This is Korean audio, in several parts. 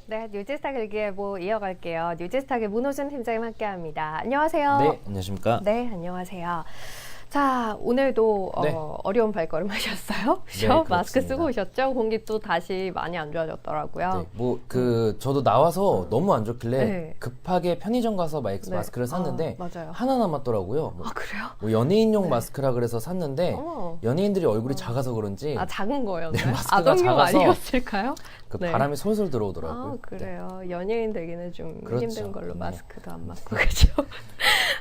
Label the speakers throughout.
Speaker 1: 네, 뉴지스타 길기예보 이어갈게요. 뉴지스타의 문호준 팀장님 함께합니다. 안녕하세요.
Speaker 2: 네, 안녕하십니까?
Speaker 1: 네, 안녕하세요. 자, 오늘도
Speaker 2: 네.
Speaker 1: 어려운 발걸음 하셨어요? 그죠?
Speaker 2: 네,
Speaker 1: 마스크
Speaker 2: 그렇습니다.
Speaker 1: 쓰고 오셨죠? 공기 또 다시 많이 안 좋아졌더라고요.
Speaker 2: 네, 저도 나와서 너무 안 좋길래
Speaker 1: 네.
Speaker 2: 급하게 편의점 가서
Speaker 1: 네.
Speaker 2: 마스크를 샀는데
Speaker 1: 맞아요.
Speaker 2: 하나 남았더라고요.
Speaker 1: 아, 그래요?
Speaker 2: 연예인용
Speaker 1: 네.
Speaker 2: 마스크라 그래서 샀는데
Speaker 1: 어머.
Speaker 2: 연예인들이 얼굴이 작아서 그런지
Speaker 1: 아, 작은 거였나요?
Speaker 2: 네, 마스크가
Speaker 1: 아동용
Speaker 2: 작아서
Speaker 1: 아니었을까요?
Speaker 2: 그
Speaker 1: 네.
Speaker 2: 바람이 솔솔 들어오더라고요.
Speaker 1: 아, 그래요. 연예인 되기는 좀
Speaker 2: 그렇죠.
Speaker 1: 힘든 걸로
Speaker 2: 네.
Speaker 1: 마스크도 안 맞고 그죠?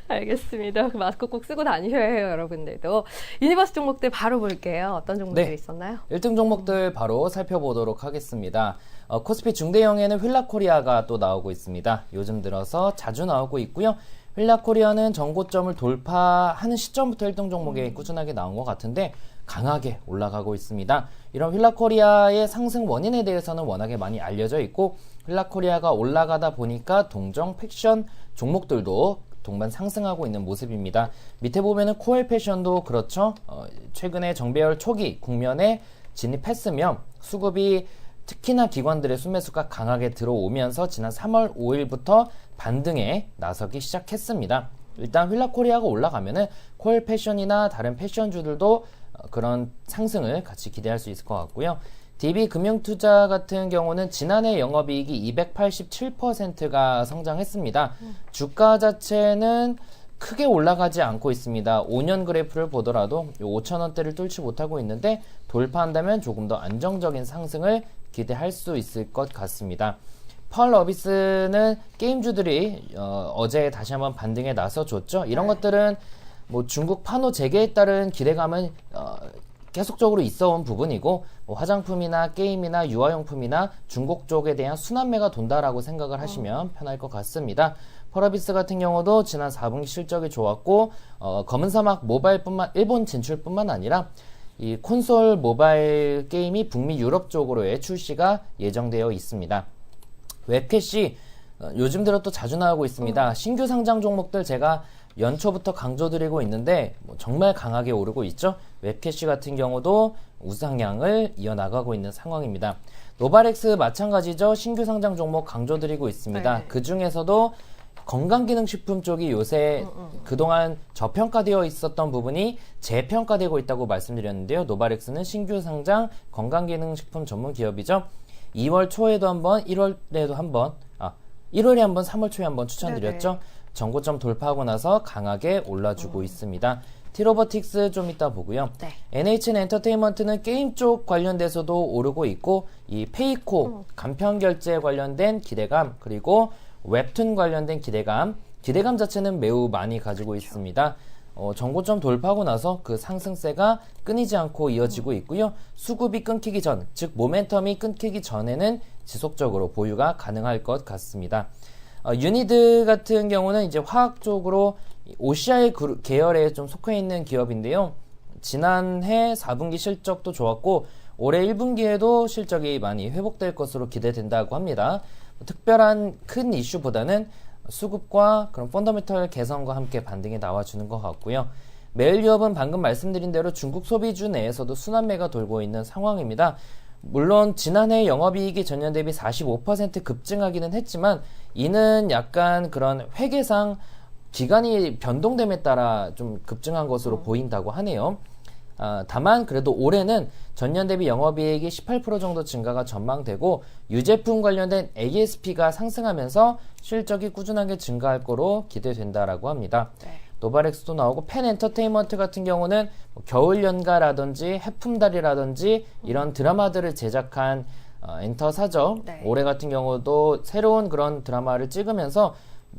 Speaker 1: 알겠습니다. 마스크 꼭 쓰고 다니셔야 해요, 여러분들도. 유니버스 종목들 바로 볼게요. 어떤 종목들이
Speaker 2: 네.
Speaker 1: 있었나요?
Speaker 2: 1등 종목들 바로 살펴보도록 하겠습니다. 코스피 중대형에는 휠라코리아가 또 나오고 있습니다. 요즘 들어서 자주 나오고 있고요. 휠라코리아는 전고점을 돌파하는 시점부터 1등 종목에 꾸준하게 나온 것 같은데 강하게 올라가고 있습니다. 이런 휠라코리아의 상승 원인에 대해서는 워낙에 많이 알려져 있고 휠라코리아가 올라가다 보니까 동종 패션 종목들도 동반 상승하고 있는 모습입니다. 밑에 보면은 코엘 패션도 그렇죠. 최근에 정배열 초기 국면에 진입했으며 수급이 특히나 기관들의 순매수가 강하게 들어오면서 지난 3월 5일부터 반등에 나서기 시작했습니다. 일단 휠라코리아가 올라가면은 코엘 패션이나 다른 패션주들도 그런 상승을 같이 기대할 수 있을 것 같고요. DB금융투자 같은 경우는 지난해 영업이익이 287%가 성장했습니다. 주가 자체는 크게 올라가지 않고 있습니다. 5년 그래프를 보더라도 5,000원대를 뚫지 못하고 있는데 돌파한다면 조금 더 안정적인 상승을 기대할 수 있을 것 같습니다. 펄어비스는 게임주들이 어제 다시 한번 반등에 나서줬죠. 이런 것들은 뭐 중국 판호 재개에 따른 기대감은 계속적으로 있어온 부분이고 화장품이나 게임이나 유아용품이나 중국 쪽에 대한 순환매가 돈다라고 생각을 하시면 편할 것 같습니다. 펄어비스 같은 경우도 지난 4분기 실적이 좋았고 검은 사막 모바일뿐만 일본 진출뿐만 아니라 이 콘솔 모바일 게임이 북미 유럽 쪽으로의 출시가 예정되어 있습니다. 웹캐시 요즘 들어 또 자주 나오고 있습니다. 신규 상장 종목들 제가 연초부터 강조드리고 있는데 정말 강하게 오르고 있죠. 웹캐시 같은 경우도 우상향을 이어나가고 있는 상황입니다. 노바렉스 마찬가지죠. 신규 상장 종목 강조드리고 있습니다.
Speaker 1: 네.
Speaker 2: 그 중에서도 건강기능식품 쪽이 요새 그동안 저평가되어 있었던 부분이 재평가되고 있다고 말씀드렸는데요. 노바렉스는 신규 상장 건강기능식품 전문 기업이죠. 2월 초에도 한번, 1월에도 한번, 1월에 한번, 3월 초에 한번 추천드렸죠.
Speaker 1: 네네.
Speaker 2: 전고점 돌파하고 나서 강하게 올라주고 있습니다. 티로버틱스 좀 이따 보고요.
Speaker 1: 네.
Speaker 2: NHN 엔터테인먼트는 게임 쪽 관련돼서도 오르고 있고 이 페이코 간편 결제 관련된 기대감 그리고 웹툰 관련된 기대감 자체는 매우 많이 가지고 있습니다. 전고점 돌파하고 나서 그 상승세가 끊이지 않고 이어지고 있고요. 수급이 끊기기 전, 즉 모멘텀이 끊기기 전에는 지속적으로 보유가 가능할 것 같습니다. 유니드 같은 경우는 이제 화학 쪽으로 OCI 계열에 좀 속해 있는 기업인데요. 지난해 4분기 실적도 좋았고 올해 1분기에도 실적이 많이 회복될 것으로 기대된다고 합니다. 특별한 큰 이슈보다는 수급과 그런 펀더멘털 개선과 함께 반등이 나와주는 것 같고요. 메일유업은 방금 말씀드린 대로 중국 소비주 내에서도 순환매가 돌고 있는 상황입니다. 물론 지난해 영업이익이 전년 대비 45% 급증하기는 했지만 이는 약간 그런 회계상 기간이 변동됨에 따라 좀 급증한 것으로 보인다고 하네요. 다만 그래도 올해는 전년 대비 영업이익이 18% 정도 증가가 전망되고 유제품 관련된 ASP가 상승하면서 실적이 꾸준하게 증가할 거로 기대된다라고 합니다.
Speaker 1: 네.
Speaker 2: 노바렉스도 나오고 펜 엔터테인먼트 같은 경우는 겨울연가라든지 해품달이라든지 이런 드라마들을 제작한 엔터사죠.
Speaker 1: 네.
Speaker 2: 올해 같은 경우도 새로운 그런 드라마를 찍으면서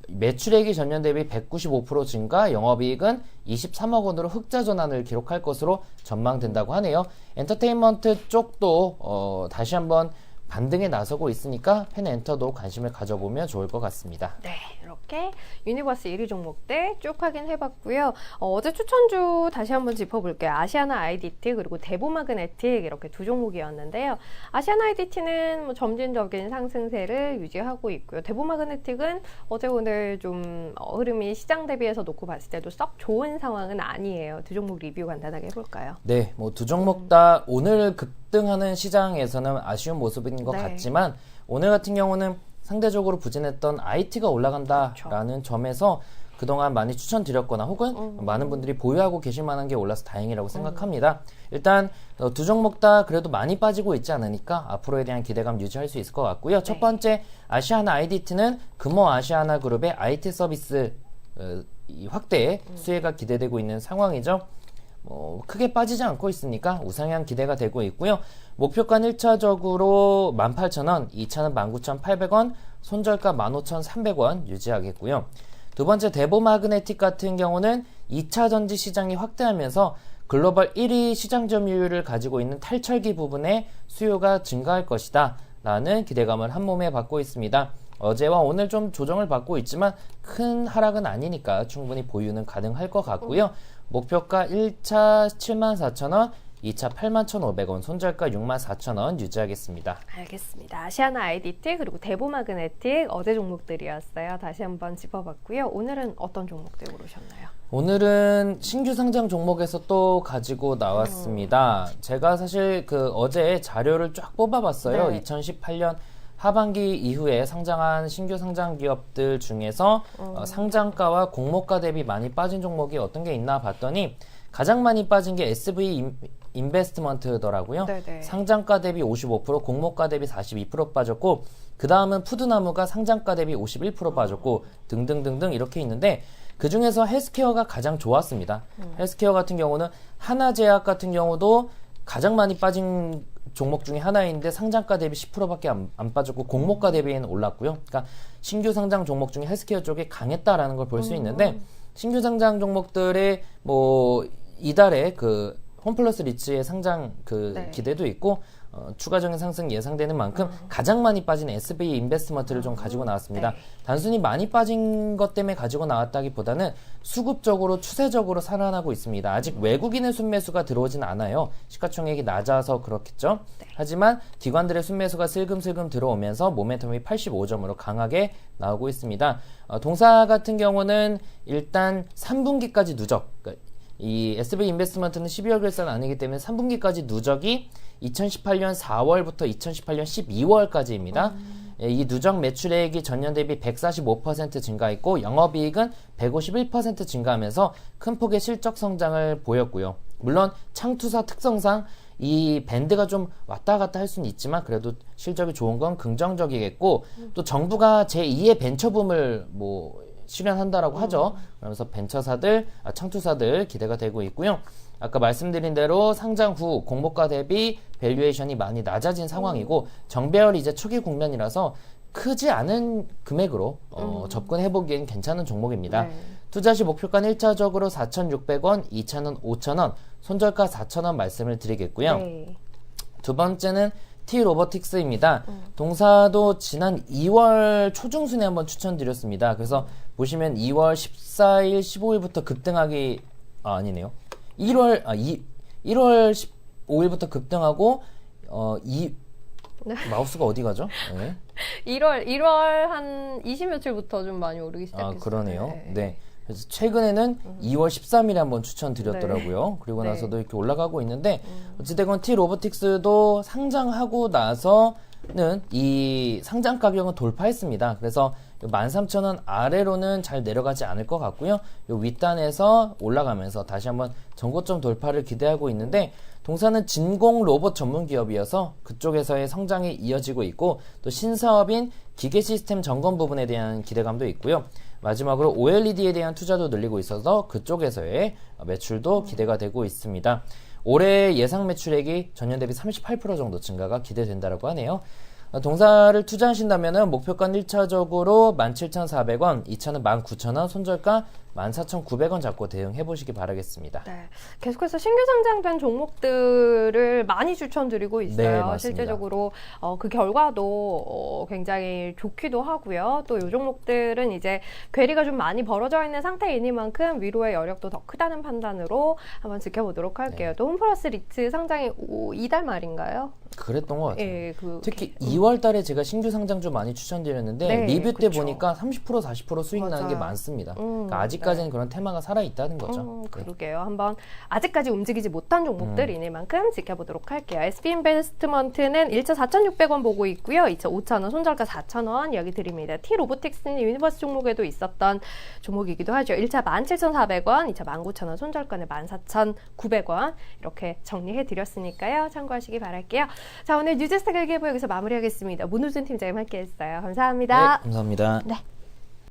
Speaker 2: 매출액이 전년 대비 195% 증가, 영업이익은 23억 원으로 흑자 전환을 기록할 것으로 전망된다고 하네요. 엔터테인먼트 쪽도 다시 한번 반등에 나서고 있으니까 펜엔터도 관심을 가져보면 좋을 것 같습니다.
Speaker 1: 네, 이렇게 유니버스 1위 종목들 쭉 확인해봤고요. 어제 추천주 다시 한번 짚어볼게요. 아시아나 IDT 그리고 대보마그네틱 이렇게 두 종목이었는데요. 아시아나 IDT는 뭐 점진적인 상승세를 유지하고 있고요. 대보마그네틱은 어제 오늘 좀 흐름이 시장 대비해서 놓고 봤을 때도 썩 좋은 상황은 아니에요. 두 종목 리뷰 간단하게 해볼까요?
Speaker 2: 네, 뭐 두 종목 다 오늘 급등하는 시장에서는 아쉬운 모습인 것
Speaker 1: 네.
Speaker 2: 같지만 오늘 같은 경우는 상대적으로 부진했던 IT가 올라간다라는 점에서 그동안 많이 추천드렸거나 혹은 많은 분들이 보유하고 계실 만한 게 올라서 다행이라고 생각합니다. 일단 두 종목 다 그래도 많이 빠지고 있지 않으니까 앞으로에 대한 기대감 유지할 수 있을 것 같고요. 첫 번째 아시아나 IDT는 금호 아시아나 그룹의 IT 서비스 이 확대 수혜가 기대되고 있는 상황이죠. 크게 빠지지 않고 있으니까 우상향 기대가 되고 있고요. 목표가 1차적으로 18,000원, 2차는 19,800원, 손절가 15,300원 유지하겠고요. 두 번째 대보마그네틱 같은 경우는 2차 전지 시장이 확대하면서 글로벌 1위 시장 점유율을 가지고 있는 탈철기 부분에 수요가 증가할 것이다 라는 기대감을 한몸에 받고 있습니다. 어제와 오늘 좀 조정을 받고 있지만 큰 하락은 아니니까 충분히 보유는 가능할 것 같고요. 목표가 1차 74,000원, 2차 81,500원, 손절가 64,000원 유지하겠습니다.
Speaker 1: 알겠습니다. 아시아나 IDT 그리고 대보마그네틱 어제 종목들이었어요. 다시 한번 짚어봤고요. 오늘은 어떤 종목들 고르셨나요?
Speaker 2: 오늘은 신규 상장 종목에서 또 가지고 나왔습니다. 제가 사실 어제 자료를 쫙 뽑아봤어요.
Speaker 1: 네.
Speaker 2: 2018년 하반기 이후에 상장한 신규 상장 기업들 중에서 상장가와 공모가 대비 많이 빠진 종목이 어떤 게 있나 봤더니 가장 많이 빠진 게 SV 인베스트먼트더라고요.
Speaker 1: 네네.
Speaker 2: 상장가 대비 55%, 공모가 대비 42% 빠졌고 그 다음은 푸드나무가 상장가 대비 51% 빠졌고 등등등등 이렇게 있는데 그 중에서 헬스케어가 가장 좋았습니다. 헬스케어 같은 경우는 하나제약 같은 경우도 가장 많이 빠진 종목 중에 하나인데 상장가 대비 10%밖에 안 빠졌고 공모가 대비에는 올랐고요. 그러니까 신규 상장 종목 중에 헬스케어 쪽이 강했다라는 걸 볼 수 있는데 신규 상장 종목들의 이달에 홈플러스 리츠의 상장
Speaker 1: 네.
Speaker 2: 기대도 있고 추가적인 상승 예상되는 만큼 가장 많이 빠진 SB 인베스트먼트를 좀 가지고 나왔습니다.
Speaker 1: 네.
Speaker 2: 단순히 많이 빠진 것 때문에 가지고 나왔다기보다는 수급적으로 추세적으로 살아나고 있습니다. 아직 외국인의 순매수가 들어오진 않아요. 시가총액이 낮아서 그렇겠죠. 하지만 기관들의 순매수가 슬금슬금 들어오면서 모멘텀이 85점으로 강하게 나오고 있습니다. 동사 같은 경우는 일단 3분기까지 누적, 이 SB 인베스트먼트는 12월 결산 아니기 때문에 3분기까지 누적이 2018년 4월부터 2018년 12월까지입니다. 이 누적 매출액이 전년 대비 145% 증가했고 영업이익은 151% 증가하면서 큰 폭의 실적 성장을 보였고요. 물론 창투사 특성상 이 밴드가 좀 왔다 갔다 할 수는 있지만 그래도 실적이 좋은 건 긍정적이겠고 또 정부가 제2의 벤처붐을 실현한다라고 하죠. 그러면서 벤처사들, 창투사들 기대가 되고 있고요. 아까 말씀드린 대로 상장 후 공모가 대비 밸류에이션이 많이 낮아진 상황이고 정배열 이제 초기 국면이라서 크지 않은 금액으로 접근해보기엔 괜찮은 종목입니다.
Speaker 1: 네.
Speaker 2: 투자 시 목표가는 1차적으로 4,600원, 2차는 5,000원, 손절가 4,000원 말씀을 드리겠고요.
Speaker 1: 네.
Speaker 2: 두 번째는 T-로보틱스입니다. 동사도 지난 2월 초중순에 한번 추천드렸습니다. 그래서 보시면 2월 14일, 15일부터 급등하기, 아니네요. 1월 15일부터 급등하고, 마우스가 어디 가죠? 네.
Speaker 1: 1월 한 20며칠부터 좀 많이 오르기 시작했어요.
Speaker 2: 그러네요. 네. 그래서 최근에는 2월 13일에 한번 추천드렸더라고요.
Speaker 1: 네.
Speaker 2: 그리고
Speaker 1: 네.
Speaker 2: 나서도 이렇게 올라가고 있는데 어찌되건 T-로보틱스도 상장하고 나서는 이 상장 가격은 돌파했습니다. 그래서 13,000원 아래로는 잘 내려가지 않을 것 같고요. 요 윗단에서 올라가면서 다시 한번 전고점 돌파를 기대하고 있는데 동사는 진공 로봇 전문 기업이어서 그쪽에서의 성장이 이어지고 있고 또 신사업인 기계 시스템 점검 부분에 대한 기대감도 있고요. 마지막으로 OLED에 대한 투자도 늘리고 있어서 그쪽에서의 매출도 기대가 되고 있습니다. 올해 예상 매출액이 전년 대비 38% 정도 증가가 기대된다고 하네요. 동사를 투자하신다면 목표가 1차적으로 17,400원, 2차는 19,000원, 손절가 14,900원 잡고 대응해보시기 바라겠습니다.
Speaker 1: 네. 계속해서 신규 상장된 종목들을 많이 추천드리고 있어요.
Speaker 2: 네, 맞습니다.
Speaker 1: 실제적으로 그 결과도 굉장히 좋기도 하고요. 또 이 종목들은 이제 괴리가 좀 많이 벌어져 있는 상태이니만큼 위로의 여력도 더 크다는 판단으로 한번 지켜보도록 할게요. 또 홈플러스 리츠 상장이 이달 말인가요?
Speaker 2: 그랬던 것 같아요.
Speaker 1: 예,
Speaker 2: 특히 2월 달에 제가 신규 상장 좀 많이 추천드렸는데
Speaker 1: 네,
Speaker 2: 리뷰 때
Speaker 1: 그쵸.
Speaker 2: 보니까 30% 40% 수익 나는 게
Speaker 1: 맞아요.
Speaker 2: 많습니다. 그러니까 아직까지 아직까지는 그런 테마가 살아있다는 거죠. 네.
Speaker 1: 그러게요. 한번 아직까지 움직이지 못한 종목들이니만큼 지켜보도록 할게요. SB인베스트먼트는 1차 4,600원 보고 있고요. 2차 5,000원, 손절가 4,000원 이야기 드립니다. T로보틱스는 유니버스 종목에도 있었던 종목이기도 하죠. 1차 17,400원, 2차 19,000원, 손절가는 14,900원 이렇게 정리해 드렸으니까요. 참고하시기 바랄게요. 자, 오늘 뉴스스타 일기예보 여기서 마무리하겠습니다. 문우준 팀장님 함께했어요. 감사합니다.
Speaker 2: 네, 감사합니다.
Speaker 1: 네.